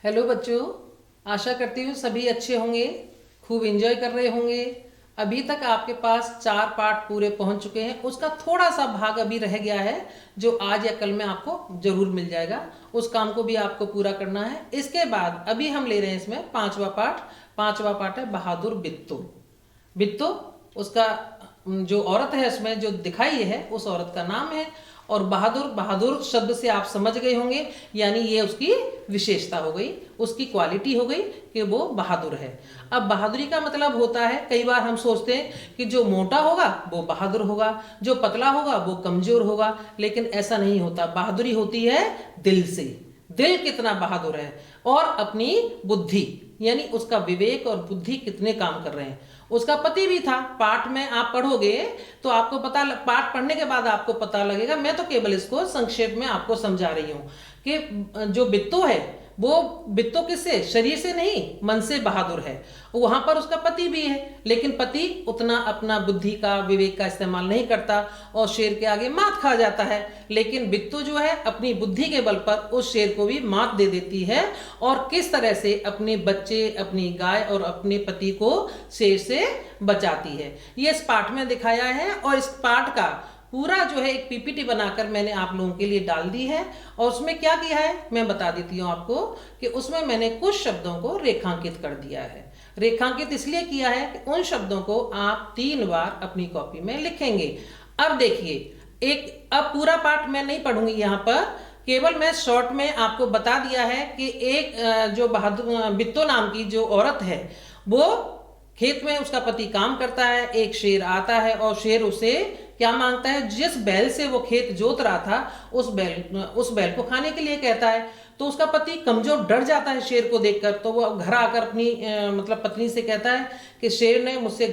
Hello बच्चों, आशा करती हूँ सभी अच्छे होंगे, खूब एंजॉय कर रहे होंगे। अभी तक आपके पास 4 पार्ट पूरे पहुंच चुके हैं। उसका थोड़ा सा भाग अभी रह गया है जो आज या कल में आपको जरूर मिल जाएगा। उस काम को भी आपको पूरा करना है। इसके बाद अभी हम ले रहे हैं इसमें 5वां पार्ट। 5वां पार्ट है बहादुर बित्तो। बित्तो उसका जो औरत है इसमें जो दिखाई है उस औरत का नाम है। और बहादुर, बहादुर शब्द से आप समझ गए होंगे, यानी ये उसकी विशेषता हो गई, उसकी क्वालिटी हो गई कि वो बहादुर है। अब बहादुरी का मतलब होता है, कई बार हम सोचते हैं कि जो मोटा होगा वो बहादुर होगा, जो पतला होगा वो कमजोर होगा, लेकिन ऐसा नहीं होता। बहादुरी होती है दिल से। दिल कितना बहादुर है और अपनी बुद्धि, यानी उसका विवेक और बुद्धि कितने काम कर रहे हैं। उसका पति भी था। पाठ में आप पढ़ोगे तो आपको पाठ पढ़ने के बाद आपको पता लगेगा। मैं तो केवल इसको संक्षेप में आपको समझा रही हूं कि जो बित्तो है वो बित्तो किससे, शरीर से नहीं, मन से बहादुर है। वहां पर उसका पति भी है, लेकिन पति उतना अपना बुद्धि का, विवेक का इस्तेमाल नहीं करता और शेर के आगे मात खा जाता है। लेकिन बित्तो जो है अपनी बुद्धि के बल पर उस शेर को भी मात दे देती है और किस तरह से अपने बच्चे, अपनी गाय और अपने पति को शेर से बचाती है, ये इस पाठ में दिखाया है। और इस पाठ का पूरा जो है एक पीपीटी बनाकर मैंने आप लोगों के लिए डाल दी है। और उसमें क्या किया है मैं बता देती हूँ आपको कि उसमें मैंने कुछ शब्दों को रेखांकित कर दिया है। रेखांकित इसलिए किया है कि उन शब्दों को आप 3 बार अपनी कॉपी में लिखेंगे। अब देखिए, अब पूरा पाठ मैं नहीं पढ़ूंगी यहाँ पर, केवल मैं शॉर्ट में आपको बता दिया है कि एक जो बहादुर बित्तो नाम की जो औरत है, वो खेत में उसका पति काम करता है। एक शेर आता है और शेर उसे क्या मांगता है, जिस बैल से वो खेत जोत रहा था उस बैल को खाने के लिए कहता है। तो उसका पति कमजोर डर जाता है शेर को देखकर। तो वो घर आकर अपनी मतलब पत्नी से कहता है कि शेर ने मुझसे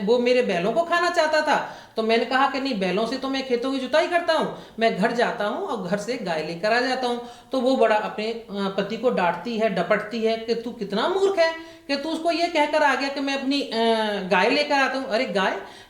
वो मेरे बैलों को खाना चाहता था। तो मैंने कहा कि नहीं, बैलों से तो मैं खेतों की जुताई करता हूँ, मैं घर जाता हूँ और घर से गाय लेकर आ जाता हूँ। तो वो बड़ा अपने पति को डांटती है, डपटती है कि तू कितना मूर्ख है कि तू उसको ये कहकर आ गया कि मैं अपनी गाय लेकर आता हूँ। अरे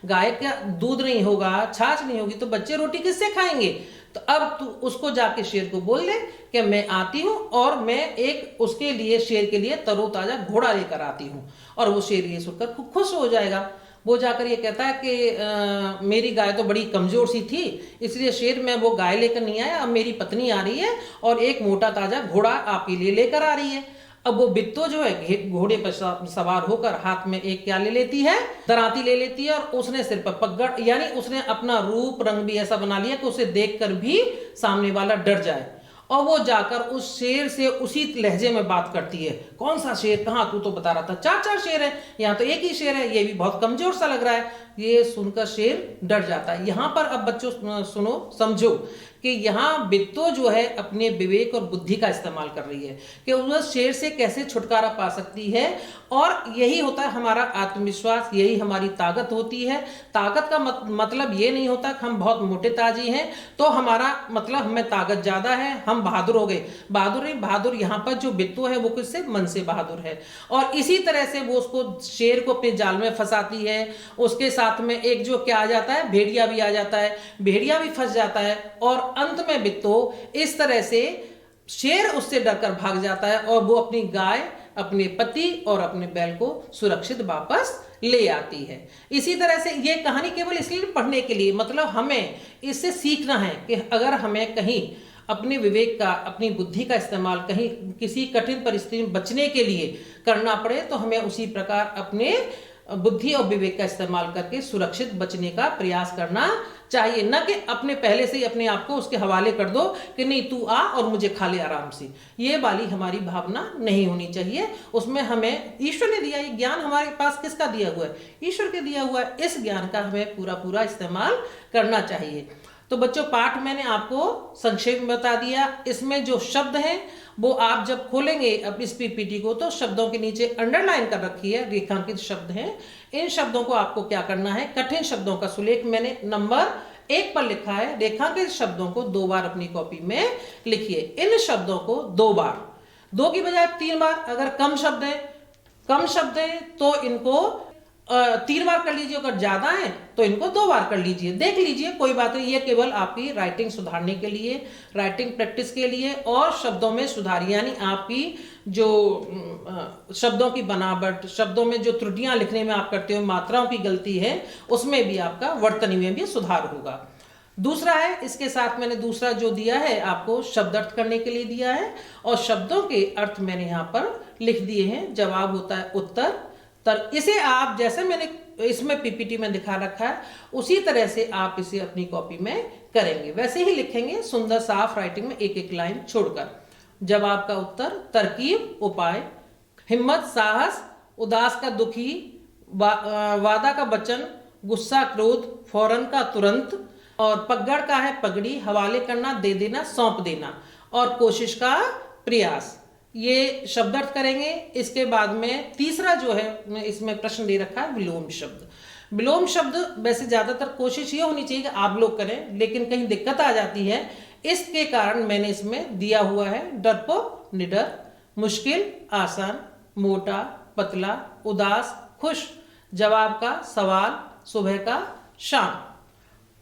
गाय का दूध नहीं होगा, छाछ नहीं होगी तो बच्चे रोटी किससे खाएंगे। तो अब तू उसको जाके शेर को बोल दे कि मैं आती हूँ और मैं एक उसके लिए, शेर के लिए तरोताजा घोड़ा लेकर आती हूँ। और वो शेर ये सुनकर खूब खुश हो जाएगा। वो जाकर ये कहता है कि मेरी गाय तो बड़ी कमजोर सी थी, इसलिए शेर मैं वो गाय लेकर नहीं आया, अब मेरी पत्नी आ रही है और एक मोटा ताजा घोड़ा आपके लिए लेकर आ रही है। अब वो बित्तो जो है घोड़े पर सवार होकर हाथ में एक क्या ले लेती है, दराती ले लेती है और उसने सिर पर पगड़, यानी उसने अपना रूप रंग भी ऐसा बना लिया कि उसे देखकर भी सामने वाला डर जाए। और वो जाकर उस शेर से उसी लहजे में बात करती है। कौन सा शेर, कहाँ, तू तो बता रहा था 4 शेर है, यहाँ तो एक ही शेर है, ये भी बहुत कमजोर सा लग रहा है। ये सुनकर शेर डर जाता है। यहाँ पर अब बच्चों सुनो, समझो कि यहाँ बित्तो जो है अपने विवेक और बुद्धि का इस्तेमाल कर रही है कि उस शेर से कैसे छुटकारा पा सकती है। और यही होता है हमारा आत्मविश्वास, यही हमारी ताकत होती है। ताकत का मतलब ये नहीं होता कि हम बहुत मोटे ताजी हैं तो हमारा मतलब हमें ताकत ज्यादा है, हम बहादुर हो गए। बहादुर नहीं, बहादुर यहाँ पर जो बित्तो है वो किससे, मन से बहादुर है। और इसी तरह से वो उसको, शेर को अपने जाल में फंसाती है। उसके साथ में एक जो क्या आ जाता है, भेड़िया भी आ जाता है, भेड़िया भी फंस जाता है। और अंत में बित्तो इस तरह से, शेर उससे डरकर भाग जाता है और वो अपनी गाय, अपने पति और अपने बैल को सुरक्षित वापस ले आती है। इसी तरह से ये कहानी केवल इसलिए पढ़ने के लिए, मतलब हमें इससे सीखना है कि अगर हमें कहीं अपने विवेक का, अपनी बुद्धि का इस्तेमाल कहीं किसी कठिन परिस्थिति में बचने के लिए करना पड़े तो हमें उसी प्रकार अपने बुद्धि और विवेक का इस्तेमाल करके सुरक्षित बचने का प्रयास करना चाहिए। न कि अपने पहले से ही अपने आप को उसके हवाले कर दो कि नहीं तू आ और मुझे खा ले आराम से। ये वाली हमारी भावना नहीं होनी चाहिए। उसमें हमें ईश्वर ने दिया, ये ज्ञान हमारे पास किसका दिया हुआ है, ईश्वर के दिया हुआ है। इस ज्ञान का हमें पूरा पूरा इस्तेमाल करना चाहिए। तो बच्चों, पाठ मैंने आपको संक्षेप में बता दिया। इसमें जो शब्द हैं वो आप जब खोलेंगे अब इस पीपीटी को तो शब्दों के नीचे अंडरलाइन कर रखी है, रेखांकित शब्द हैं। इन शब्दों को आपको क्या करना है, कठिन शब्दों का सुलेख मैंने नंबर 1 पर लिखा है। रेखांकित शब्दों को 2 बार अपनी कॉपी में लिखिए। इन शब्दों को 2 बार, 2 की बजाय 3 बार। अगर कम शब्द हैं तो इनको 3 बार कर लीजिए, अगर ज्यादा है तो इनको 2 बार कर लीजिए, देख लीजिए, कोई बात नहीं। ये केवल आपकी राइटिंग सुधारने के लिए, राइटिंग प्रैक्टिस के लिए और शब्दों में सुधार, यानी आपकी जो शब्दों की बनावट, शब्दों में जो त्रुटियां लिखने में आप करते हो, मात्राओं की गलती है, उसमें भी आपका वर्तनी में भी सुधार होगा। दूसरा है, इसके साथ मैंने दूसरा जो दिया है आपको शब्द अर्थ करने के लिए दिया है, और शब्दों के अर्थ मैंने यहाँ पर लिख दिए हैं। जवाब होता है उत्तर, तर इसे आप जैसे मैंने इसमें पीपीटी में दिखा रखा है उसी तरह से आप इसे अपनी कॉपी में करेंगे, वैसे ही लिखेंगे, सुंदर साफ राइटिंग में एक एक लाइन छोड़कर। जवाब का उत्तर, तरकीब, उपाय, हिम्मत, साहस, उदास का दुखी, वादा का वचन, गुस्सा क्रोध, फौरन का तुरंत, और पगड़ का है पगड़ी, हवाले करना, दे देना, सौंप देना, और कोशिश का प्रयास। ये शब्द अर्थ करेंगे। इसके बाद में तीसरा जो है इसमें प्रश्न दे रखा है विलोम शब्द। विलोम शब्द वैसे ज्यादातर कोशिश ये होनी चाहिए कि आप लोग करें, लेकिन कहीं दिक्कत आ जाती है, इसके कारण मैंने इसमें दिया हुआ है डरपोक, निडर, मुश्किल, आसान, मोटा, पतला, उदास, खुश। जवाब का सवाल, सुबह का शाम।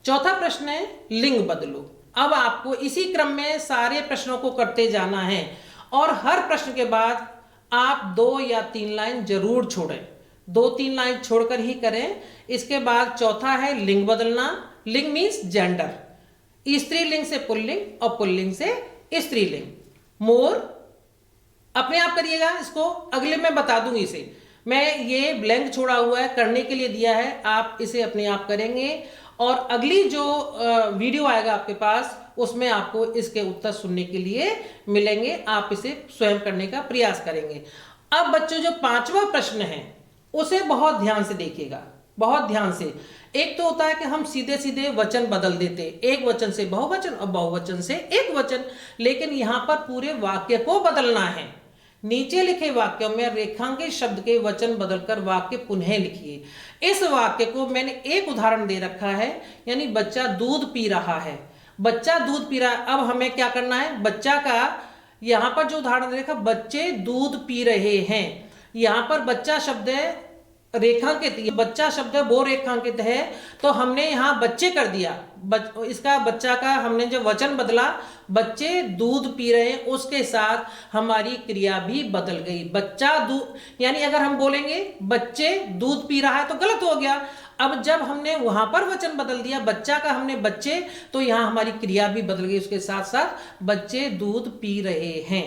चौथा प्रश्न है लिंग बदलो। अब आपको इसी क्रम में सारे प्रश्नों को करते जाना है और हर प्रश्न के बाद आप 2 या 3 लाइन जरूर छोड़ें, 2-3 लाइन छोड़कर ही करें। इसके बाद चौथा है लिंग बदलना। लिंग मीन्स जेंडर, स्त्रीलिंग से पुल्लिंग और पुल्लिंग से स्त्रीलिंग। मोर अपने आप करिएगा, इसको अगले में बता दूंगी। इसे मैं ये ब्लैंक छोड़ा हुआ है, करने के लिए दिया है, आप इसे अपने आप करेंगे और अगली जो वीडियो आएगा आपके पास उसमें आपको इसके उत्तर सुनने के लिए मिलेंगे, आप इसे स्वयं करने का प्रयास करेंगे। अब बच्चों जो 5वां प्रश्न है उसे बहुत ध्यान से देखिएगा, बहुत ध्यान से। एक तो होता है कि हम सीधे सीधे वचन बदल देते, एक वचन से बहुवचन और बहुवचन से एक वचन, लेकिन यहां पर पूरे वाक्य को बदलना है। नीचे लिखे वाक्यों में रेखांकित शब्द के वचन बदलकर वाक्य पुनः लिखिए। इस वाक्य को मैंने एक उदाहरण दे रखा है, यानी बच्चा दूध पी रहा है, बच्चा दूध पी रहा है। अब हमें क्या करना है, बच्चा का यहां पर जो उदाहरण दे रखा, बच्चे दूध पी रहे हैं, यहां पर बच्चा शब्द है रेखांकित, बच्चा शब्द है वो रेखांकित है, तो हमने यहाँ बच्चे कर दिया। इसका बच्चा का हमने जो वचन बदला, बच्चे दूध पी रहे हैं, उसके साथ हमारी क्रिया भी बदल गई। बच्चा दूध, यानी अगर हम बोलेंगे बच्चे दूध पी रहा है तो गलत हो गया। अब जब हमने वहां पर वचन बदल दिया, बच्चा का हमने बच्चे, तो यहां हमारी क्रिया भी बदल गई, उसके साथ साथ बच्चे दूध पी रहे हैं।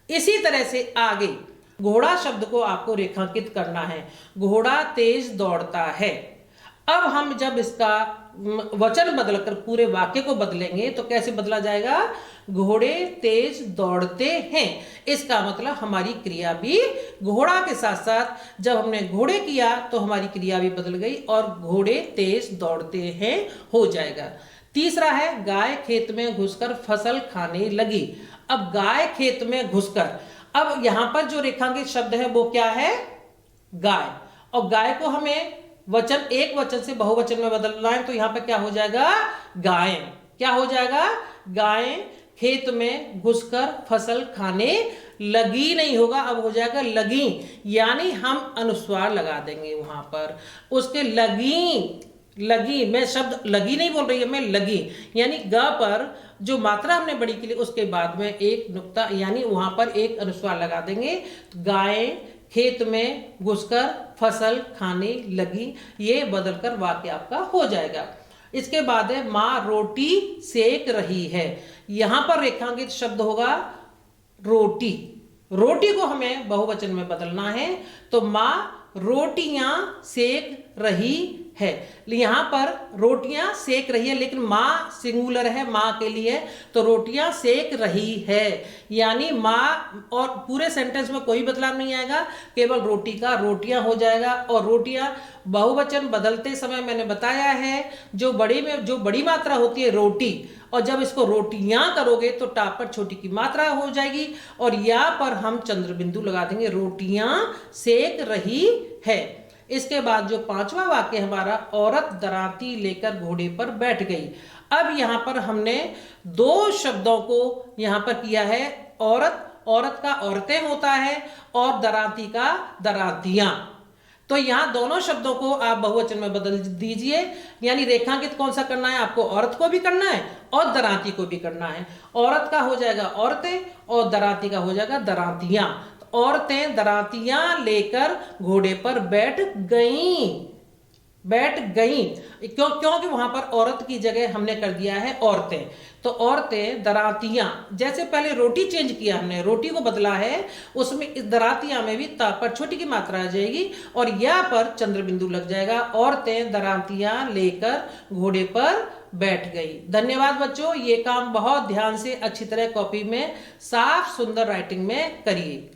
इसी तरह से आगे घोड़ा शब्द को आपको रेखांकित करना है। घोड़ा तेज दौड़ता है। अब हम जब इसका वचन बदलकर पूरे वाक्य को बदलेंगे तो कैसे बदला जाएगा, घोड़े तेज दौड़ते हैं। इसका मतलब हमारी क्रिया भी घोड़ा के साथ साथ जब हमने घोड़े किया तो हमारी क्रिया भी बदल गई और घोड़े तेज दौड़ते हैं हो जाएगा। तीसरा है गाय खेत में घुसकर फसल खाने लगी। अब गाय खेत में घुसकर, अब यहां पर जो रेखांकित शब्द है वो क्या है, गाय, और गाय को हमें वचन एक वचन से बहुवचन में बदलना है, तो यहां पर क्या हो जाएगा, गाय। क्या हो जाएगा, गाय खेत में घुसकर फसल खाने लगी नहीं होगा, अब हो जाएगा लगी, यानी हम अनुस्वार लगा देंगे वहां पर। उसके लगी, लगी, मैं शब्द लगी नहीं बोल रही है, मैं लगी, यानी ग पर जो मात्रा हमने बड़ी की ली उसके बाद में एक नुक्ता, यानी वहां पर एक अनुस्वार लगा देंगे। तो गाय खेत में घुसकर फसल खाने लगी, ये बदलकर वाक्य आपका हो जाएगा। इसके बाद है माँ रोटी सेक रही है। यहां पर रेखांकित शब्द होगा रोटी। रोटी को हमें बहुवचन में बदलना है, तो माँ रोटियां सेक रही है। यहां पर रोटियां सेक रही है, लेकिन माँ सिंगुलर है, माँ के लिए, तो रोटियां सेक रही है, यानी माँ, और पूरे सेंटेंस में कोई बदलाव नहीं आएगा, केवल रोटी का रोटियां हो जाएगा। और रोटियां बहुवचन बदलते समय मैंने बताया है, जो बड़ी मात्रा होती है रोटी, और जब इसको रोटियां करोगे तो टा पर छोटी की मात्रा हो जाएगी, और या पर हम चंद्र बिंदु लगा देंगे, रोटियां सेक रही है। इसके बाद जो 5वां वाक्य हमारा, औरत दराती लेकर घोड़े पर बैठ गई। अब यहां पर हमने 2 शब्दों को यहां पर किया है, औरत, औरत का औरतें होता है, और दराती का दरातियां। तो यहाँ दोनों शब्दों को आप बहुवचन में बदल दीजिए, यानी रेखांकित कौन सा करना है आपको, औरत को भी करना है और दरांती को भी करना है। औरत का हो जाएगा औरतें और दरांती का हो जाएगा दरांतियां। तो औरतें दरांतियां लेकर घोड़े पर बैठ गईं, बैठ गई। क्योंकि वहां पर औरत की जगह हमने कर दिया है औरतें। तो औरतें दरातियां, जैसे पहले रोटी चेंज किया हमने, रोटी को बदला है, उसमें इस दरातियां में भी ता पर छोटी की मात्रा आ जाएगी और या पर चंद्र बिंदु लग जाएगा। औरतें दरातियां लेकर घोड़े पर बैठ गई। धन्यवाद बच्चों, ये काम बहुत ध्यान से अच्छी तरह कॉपी में साफ सुंदर राइटिंग में करिए।